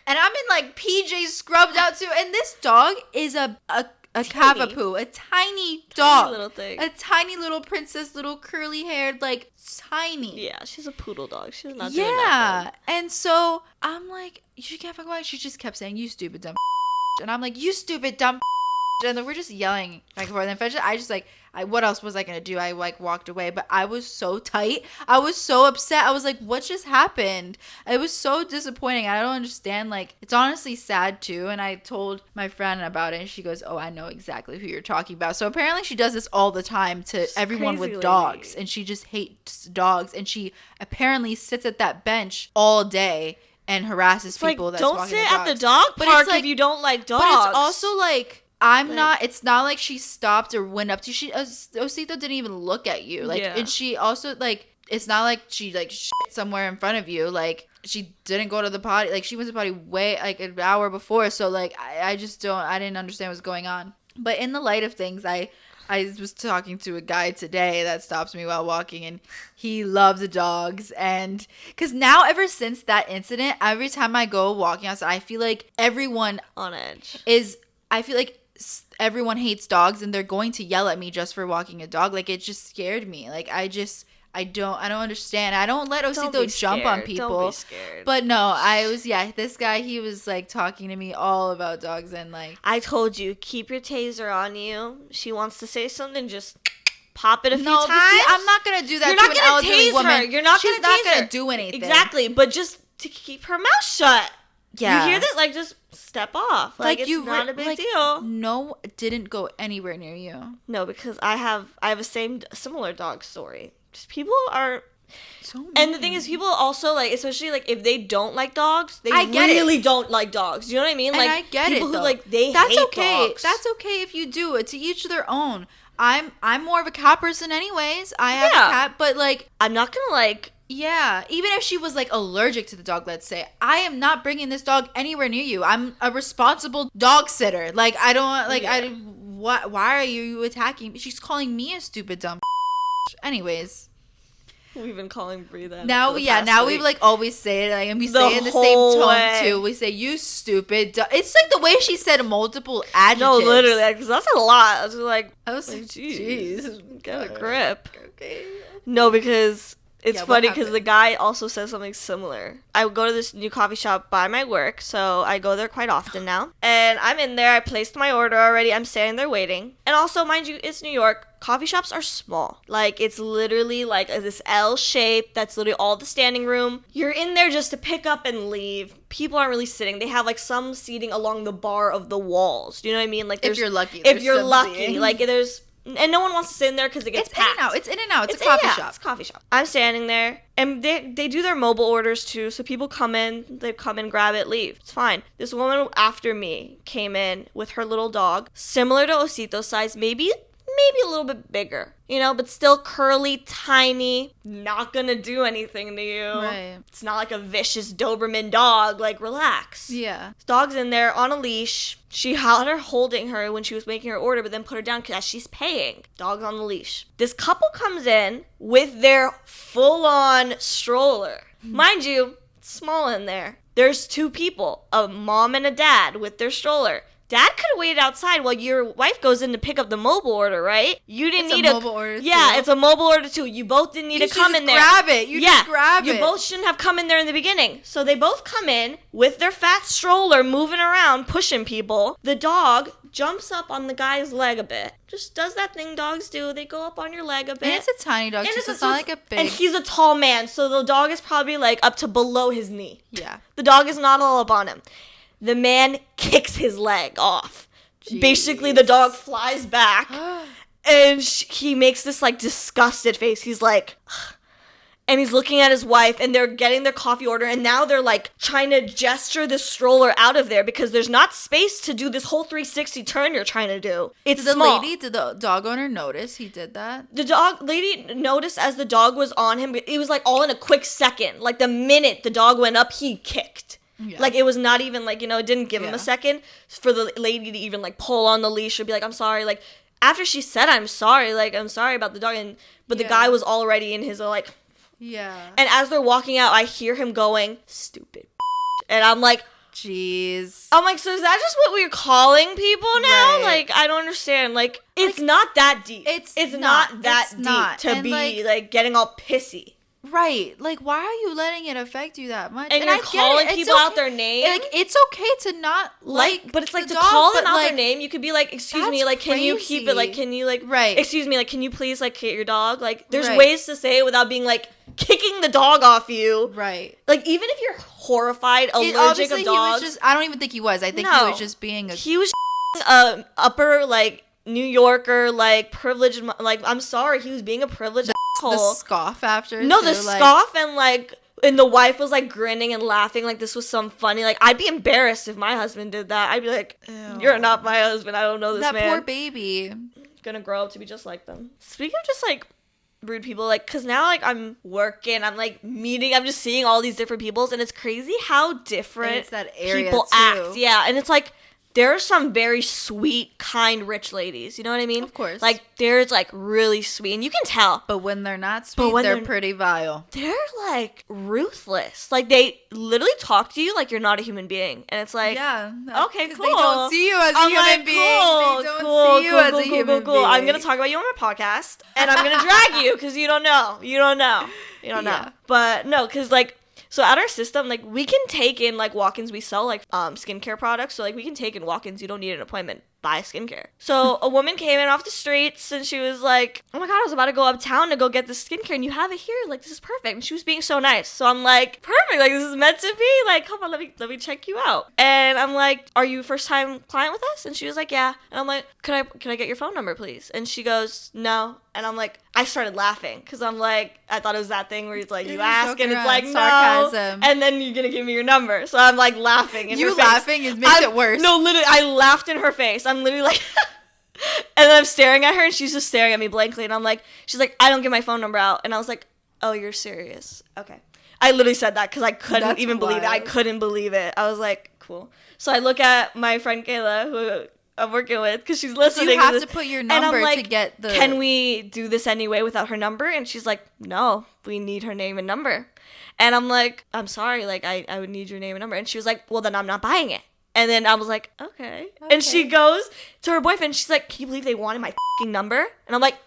and I'm in like PJs scrubbed out too. And this dog is a cavapoo, a tiny dog, little thing, a tiny little princess, little curly haired, like tiny. Yeah, she's a poodle dog. She's not doing nothing. And so I'm like, she can't fucking lie. She just kept saying, "You stupid dumb," and I'm like, "You stupid dumb," and then we're just yelling back and forth. And eventually, I just like, what else was I gonna do? I like walked away, but I was so tight. I was so upset. I was like, what just happened? It was so disappointing. I don't understand. Like, it's honestly sad too. And I told my friend about it, and she goes, "Oh, I know exactly who you're talking about." So apparently she does this all the time to everyone with dogs, and she just hates dogs. And she apparently sits at that bench all day and harasses people. Like, that's don't walking sit the at the dogs. dog park if you don't like dogs. But it's also like, it's not like she stopped or went up to you. Osito didn't even look at you. Like, and she also, like, it's not like she, like, shit somewhere in front of you. Like, she didn't go to the potty. Like, she went to the potty way, like, an hour before. So, like, I didn't understand what's going on. But in the light of things, I was talking to a guy today that stops me while walking, and he loves the dogs. And because now, ever since that incident, every time I go walking outside, I feel like everyone on edge I feel like everyone hates dogs, and they're going to yell at me just for walking a dog. Like, it just scared me. Like, I don't understand. I don't let Osito jump on people. Don't be scared. But no, this guy, he was like talking to me all about dogs, and like, I told you, keep your taser on you. She wants to say something, just pop it a few times. See, I'm not gonna do that. You're not gonna tase woman. Her. You're not She's gonna tase not gonna her. do anything. Exactly, but just to keep her mouth shut. Yeah. You hear that? Like, just step off. Like it's not a big deal. No, didn't go anywhere near you. No, because I have a similar dog story. Just people are so mean. And the thing is, people also, like, especially like if they don't like dogs, they really don't like dogs. You know what I mean? Like, I get people it, who like they hate dogs. That's okay if you do it. To each their own. I'm more of a cat person anyways. I have a cat, but like, I'm not gonna like. Yeah, even if she was like allergic to the dog, let's say, I am not bringing this dog anywhere near you. I'm a responsible dog sitter. Like, I don't like what? Why are you attacking me? She's calling me a stupid dumb. Anyways. We've been calling Brie that. Now we like always say it, like, and we say it in the same tone too. We say, "You stupid." It's like the way she said multiple adjectives. No, literally, because that's a lot. I was like, jeez, get a grip. Okay. No, because it's funny because the guy also says something similar. I go to this new coffee shop by my work, so I go there quite often now. And I'm in there. I placed my order already. I'm standing there waiting. And also, mind you, it's New York. Coffee shops are small. Like, it's literally like this L shape. That's literally all the standing room. You're in there just to pick up and leave. People aren't really sitting. They have like some seating along the bar of the walls. Do you know what I mean? Like, if you're lucky. If you're lucky, like there's. And no one wants to sit in there because it gets packed. It's in and out. It's a coffee shop. It's a coffee shop. I'm standing there, and they do their mobile orders too. So people come in, they come in, grab it, leave. It's fine. This woman after me came in with her little dog, similar to Osito's size, maybe a little bit bigger, but still curly, tiny, not gonna do anything to you. Right. It's not like a vicious Doberman dog. Like, relax. Yeah. Dog's in there on a leash. She had her holding her when she was making her order, but then put her down because she's paying. Dog's on the leash. This couple comes in with their full-on stroller. Mind you, it's small in there. There's two people, a mom and a dad with their stroller. Dad could have waited outside while your wife goes in to pick up the mobile order, right? You didn't need a mobile order too. Yeah, it's a mobile order too. You both didn't need to come in there. Grab it. Just grab it. You both shouldn't have come in there in the beginning. So they both come in with their fat stroller moving around, pushing people. The dog jumps up on the guy's leg a bit. Just does that thing dogs do. They go up on your leg a bit. And it's a tiny dog, so it's not like a big... And he's a tall man, so the dog is probably like up to below his knee. Yeah. The dog is not all up on him. The man kicks his leg off. Jeez. Basically, the dog flies back, and he makes this, like, disgusted face. He's like... And he's looking at his wife, and they're getting their coffee order, and now they're, like, trying to gesture this stroller out of there because there's not space to do this whole 360 turn you're trying to do. It's small. Did the dog owner notice he did that? The dog lady noticed as the dog was on him. It was, like, all in a quick second. Like, the minute the dog went up, he kicked. Yeah. Like, it was not even, like, it didn't give him a second for the lady to even, like, pull on the leash or be like, I'm sorry. Like, after she said, I'm sorry about the dog. But the guy was already in his, like... Yeah. And as they're walking out, I hear him going, stupid. And I'm like, jeez. I'm like, so is that just what we're calling people now? Right. Like, I don't understand. Like, it's not that deep. It's not that deep to and be, like, getting all pissy. Right. Like, why are you letting it affect you that much? And you're calling people out their name? Like, it's okay to not like but it's like to dog, call them out their name. You could be like, excuse me, like, can you keep it, like, can you, like, right. Excuse me, like, can you please, like, hit your dog? Like, there's ways to say it without being, like, kicking the dog off you. Right. Like, even if you're horrified, allergic of dogs. I don't even think he was. I think he was just being He was upper, like, New Yorker, like, privileged, like, I'm sorry, he was being a privileged asshole. The scoff after? No, the scoff and, like, and the wife was, like, grinning and laughing like this was some funny, like, I'd be embarrassed if my husband did that. I'd be like, you're not my husband, I don't know this man. That poor baby. Gonna grow up to be just like them. Speaking of just, like, rude people, like, because now, like, I'm working, I'm, like, meeting, I'm just seeing all these different peoples, and it's crazy how different people act. Yeah, and it's, like, there are some very sweet, kind, rich ladies. You know what I mean? Of course. Like, there's, like, really sweet. And you can tell. But when they're not sweet, they're pretty vile. They're, like, ruthless. Like, they literally talk to you like you're not a human being. And it's like, yeah. Okay, cool. They don't see you as a human being. They don't see you as a human being. I'm going to talk about you on my podcast. And I'm going to drag you because you don't know. You don't know. But, no, because, like, so at our system, like, we can take in, like, walk-ins. We sell, like, skincare products. So, like, we can take in walk-ins. You don't need an appointment. Buy skincare. So a woman came in off the streets and she was like, oh my God, I was about to go uptown to go get this skincare and you have it here. Like, this is perfect. And she was being so nice. So I'm like, perfect. Like, this is meant to be. Like, come on, let me check you out. And I'm like, are you a first time client with us? And she was like, yeah. And I'm like, can I get your phone number, please? And she goes, no. And I'm like, I started laughing because I'm like, I thought it was that thing where it's like, you ask and it's like, sarcasm. No. And then you're going to give me your number. So I'm like laughing in her face. You laughing makes it worse. No, literally, I laughed in her face. I'm literally like, and then I'm staring at her and she's just staring at me blankly. And I'm like, she's like, I don't give my phone number out. And I was like, oh, you're serious? Okay. I literally said that because I couldn't believe it. I couldn't believe it. I was like, cool. So I look at my friend Kayla, who I'm working with, because she's listening. You have to put your number to get the... Can we do this anyway without her number? And she's like, no, we need her name and number. And I'm like, I'm sorry, like, I would need your name and number. And she was like, well, then I'm not buying it. And then I was like, okay. And she goes to her boyfriend. She's like, can you believe they wanted my fucking number? And I'm like,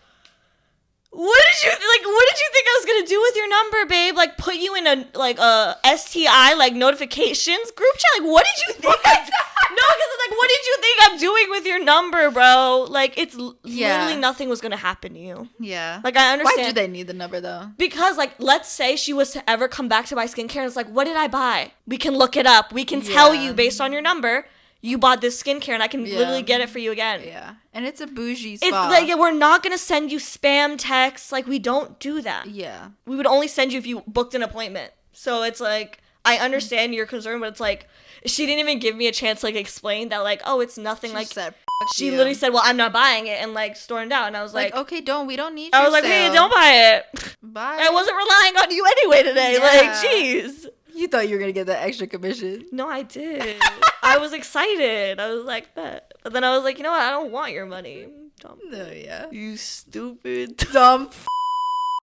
what did you think I was gonna do with your number, babe? Like, put you in a STI like notifications group chat? Like, what did you think? No, because it's like, what did you think I'm doing with your number, bro? Like, it's literally nothing was gonna happen to you. Yeah. Like, I understand. Why do they need the number though? Because, like, let's say she was to ever come back to buy skincare, and it's like, what did I buy? We can look it up. We can tell you based on your number. You bought this skincare, and I can literally get it for you again. Yeah. And it's a bougie spa. It's like, we're not going to send you spam texts. Like, we don't do that. Yeah. We would only send you if you booked an appointment. So it's like, I understand your concern, but it's like, she didn't even give me a chance to, like, explain that, like, oh, it's nothing. She like, said, she literally said, well, I'm not buying it, and, like, stormed out. And I was like, okay, we don't need I was like, hey, don't buy it. Bye. I wasn't relying on you anyway today. Yeah. Like, jeez. You thought you were going to get that extra commission. No, I did. I was excited. I was like that. But then I was like, you know what? I don't want your money. Dumb. No, yeah. You stupid. Dumb.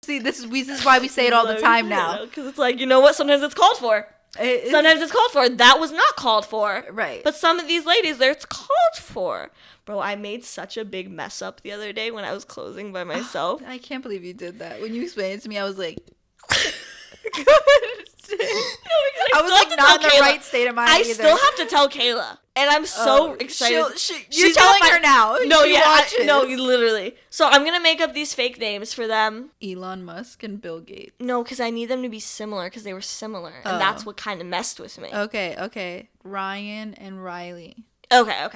See, this is why we say it all the time now. Because it's like, you know what? Sometimes it's called for. Sometimes it's called for. That was not called for. Right. But some of these ladies, it's called for. Bro, I made such a big mess up the other day when I was closing by myself. I can't believe you did that. When you explained it to me, I was like... I was like not in the right state of mind either. Still have to tell Kayla, and I'm so excited. You're telling her now. No, no, literally. So I'm gonna make up these fake names for them. Elon Musk and Bill Gates. No, because I need them to be similar, because they were similar, and that's what kind of messed with me. Okay. Ryan and Riley. Okay.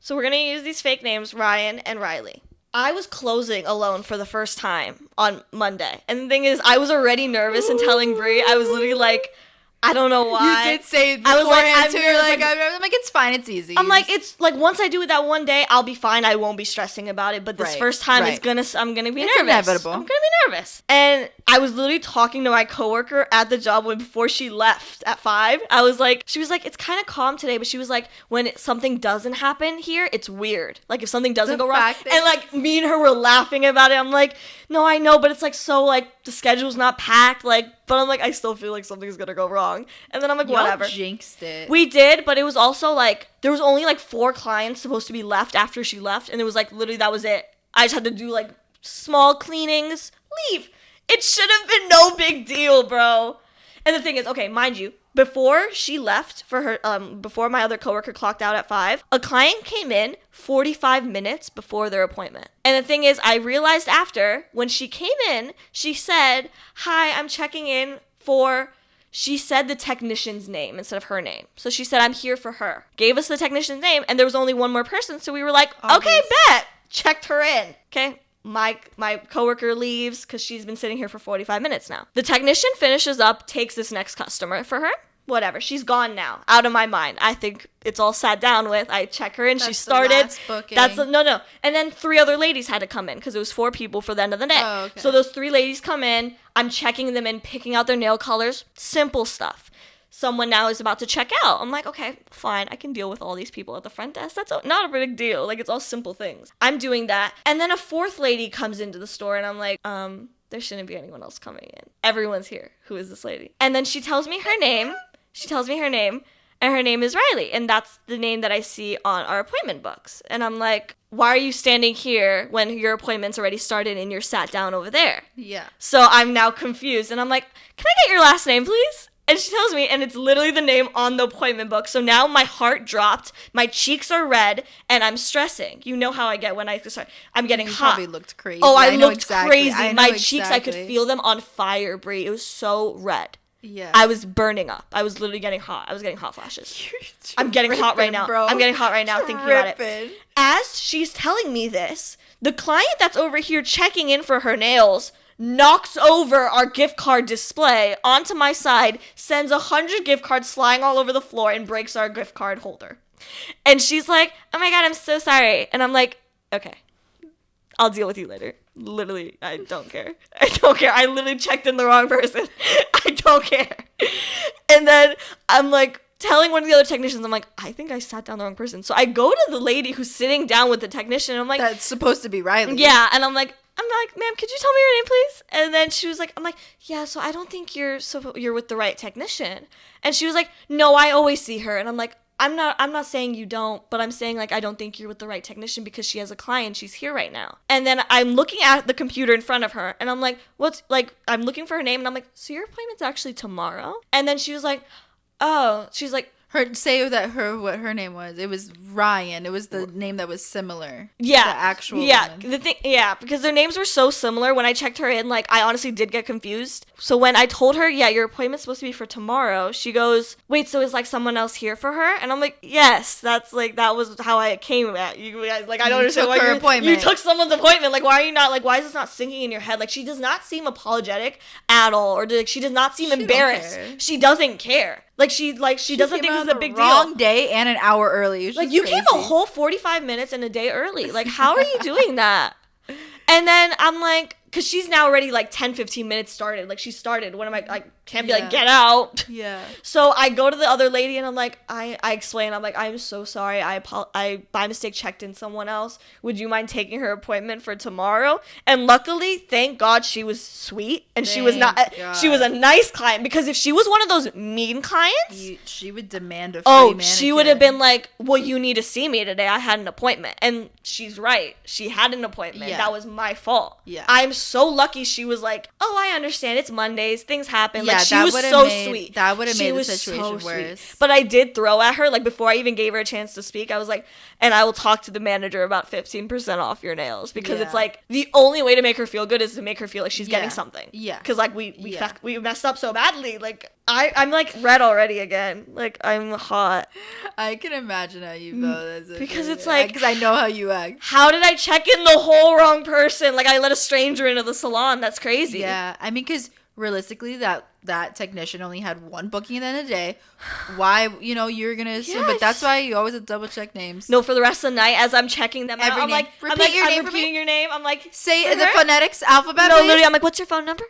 So we're gonna use these fake names, Ryan and Riley. I was closing alone for the first time on Monday. And the thing is, I was already nervous and telling Brie. I was literally like, I don't know why. You did say it beforehand, I was like, too. You're like, I'm like, it's fine. It's easy. I'm like, it's like, once I do it that one day, I'll be fine. I won't be stressing about it. But this first time, I'm going to be nervous. Inevitable. I'm going to be nervous. And I was literally talking to my coworker at the job before she left at 5. She was like, it's kind of calm today. But she was like, when something doesn't happen here, it's weird. Like, if something doesn't go wrong. And like, me and her were laughing about it. I'm like, no, I know. But it's like, so like, the schedule's not packed. Like, but I'm like, I still feel like something's going to go wrong. And then I'm like, whatever. Y'all jinxed it. We did, but it was also like, there was only like 4 clients supposed to be left after she left. And it was like, literally, that was it. I just had to do like small cleanings, leave. It should have been no big deal, bro. And the thing is, okay, mind you, before she left for her, before my other coworker clocked out at 5, a client came in 45 minutes before their appointment. And the thing is, I realized after, when she came in, she said, hi, I'm checking in for... She said the technician's name instead of her name. So she said, I'm here for her. Gave us the technician's name, and there was only one more person, so we were like, okay, bet. Checked her in. Okay. My coworker leaves because she's been sitting here for 45 minutes now. The technician finishes up, takes this next customer for her. Whatever. She's gone now. Out of my mind. I think it's all sat down with. I check her in. She started. Last booking. No. And then 3 other ladies had to come in because it was 4 people for the end of the day. Oh, okay. So those 3 ladies come in. I'm checking them in, picking out their nail colors. Simple stuff. Someone now is about to check out. I'm like, okay, fine. I can deal with all these people at the front desk. That's not a big deal. Like, it's all simple things. I'm doing that. And then a 4th lady comes into the store, and I'm like, there shouldn't be anyone else coming in. Everyone's here. Who is this lady? And then she tells me her name. And her name is Riley. And that's the name that I see on our appointment books. And I'm like, why are you standing here when your appointment's already started and you're sat down over there? Yeah. So I'm now confused. And I'm like, can I get your last name, please? And she tells me, and it's literally the name on the appointment book. So now my heart dropped, my cheeks are red, and I'm stressing. You know how I get when I start. I'm getting hot. You probably looked crazy. Oh, I looked crazy. My cheeks, I could feel them on fire, Brie. It was so red. Yeah. I was burning up. I was literally getting hot. I was getting hot flashes. I'm getting hot right now. Bro. I'm getting hot right now thinking about it. As she's telling me this, the client that's over here checking in for her nails knocks over our gift card display onto my side, sends 100 gift cards flying all over the floor, and breaks our gift card holder. And she's like, oh my God, I'm so sorry. And I'm like, okay, I'll deal with you later. Literally, I don't care. I literally checked in the wrong person. I don't care. And then I'm like, telling one of the other technicians, I'm like, I think I sat down the wrong person. So I go to the lady who's sitting down with the technician. And I'm like, that's supposed to be Riley. Yeah. And I'm like, ma'am, could you tell me your name, please? And then she was like, I'm like, yeah, so I don't think you're with the right technician. And she was like, no, I always see her. And I'm like, I'm not saying you don't, but I'm saying, like, I don't think you're with the right technician because she has a client. She's here right now. And then I'm looking at the computer in front of her, and I'm like, I'm looking for her name, and I'm like, so your appointment's actually tomorrow? And then she was like, oh, she's like, what her name was. It was Ryan. It was the name that was similar. Yeah. The actual woman. Because their names were so similar. When I checked her in, like, I honestly did get confused. So when I told her, yeah, your appointment's supposed to be for tomorrow, she goes, wait, so is, like, someone else here for her? And I'm like, yes, that was how I came at you guys. Like, I don't understand why you took someone's appointment. Like, why are you not, like, why is this not sinking in your head? Like, she does not seem apologetic at all, or like, she does not seem embarrassed. She doesn't care. Like, she doesn't think this is a big deal. Wrong day and an hour early. Like, you came a whole 45 minutes and a day early. Like, how are you doing that? And then I'm like, because she's now already, like, 10, 15 minutes started. Like, she started. When am I can't be like, get out. Yeah. So I go to the other lady and I'm like, I explain. I'm like, I'm so sorry. I by mistake checked in someone else. Would you mind taking her appointment for tomorrow? And luckily, thank God, she was sweet. And she was a nice client. Because if she was one of those mean clients. She would demand a free manicure. She would have been like, well, you need to see me today. I had an appointment. And she's right. She had an appointment. Yeah. That was my fault. Yeah. I'm so lucky she was like, oh, I understand. It's Mondays. Things happen. Yeah, like, she was so sweet. That would have made the situation worse. But I did throw at her, like, before I even gave her a chance to speak, I was like, and I will talk to the manager about 15% off your nails. Because it's like, the only way to make her feel good is to make her feel like she's getting something. Yeah. Because, like, we messed up so badly. Like, I'm like red already again. Like, I'm hot. I can imagine how you feel. Because it's like, because I know how you act. How did I check in the whole wrong person? Like, I let a stranger into the salon. That's crazy. Yeah. I mean, because realistically, that technician only had one booking at the end of the day. Why, you're gonna assume, but that's why you always have double check names. No, for the rest of the night, as I'm checking them out, I'm like, repeating your name. I'm like, say the phonetics alphabet. No, please. literally, I'm like, what's your phone number?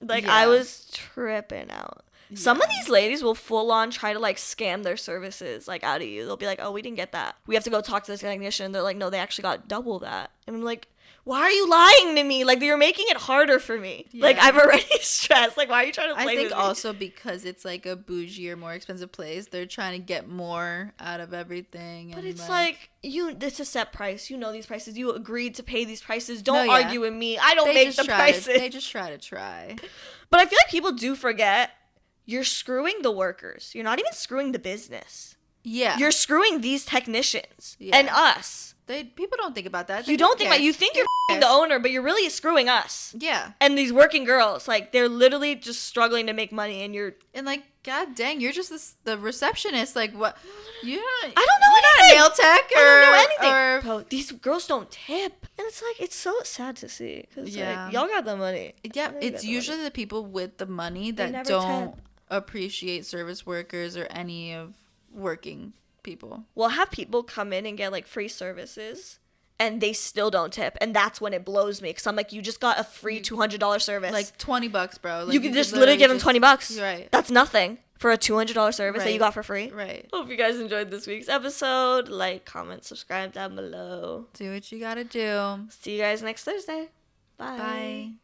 Like, Yeah. I was tripping out. Yeah. Some of these ladies will full on try to, like, scam their services, like, out of you. They'll be like, oh, we didn't get that. We have to go talk to the technician. They're like, no, they actually got double that. And I'm like, why are you lying to me? Like, you're making it harder for me. Yeah. Like, I'm already stressed. Like, why are you trying to play with me? I think also because it's, like, a bougie or more expensive place, they're trying to get more out of everything. But it's like it's a set price. You know these prices. You agreed to pay these prices. Don't argue with me. I don't make the prices. They just try. But I feel like people do forget you're screwing the workers. You're not even screwing the business. Yeah. You're screwing these technicians and us. People don't think about that. You don't think about it. You think you're the owner, but you're really screwing us. Yeah. And these working girls, like, they're literally just struggling to make money, and you're... And, like, god dang, you're just the receptionist. Like, what? I don't know anything. Not a nail tech or... I don't know anything. Bro, these girls don't tip. And it's, like, it's so sad to see. Because, like, y'all got the money. Yeah, it's usually the people with the money that don't appreciate service workers or any of working people. We'll have people come in and get, like, free services, and they still don't tip, and that's when it blows me, because I'm like, you just got a free $200 service, like $20, bro. Like, you can just literally give them $20. Right. That's nothing for a $200 service that you got for free. Right. Hope you guys enjoyed this week's episode. Like, comment, subscribe down below. Do what you gotta do. See you guys next Thursday. Bye. Bye.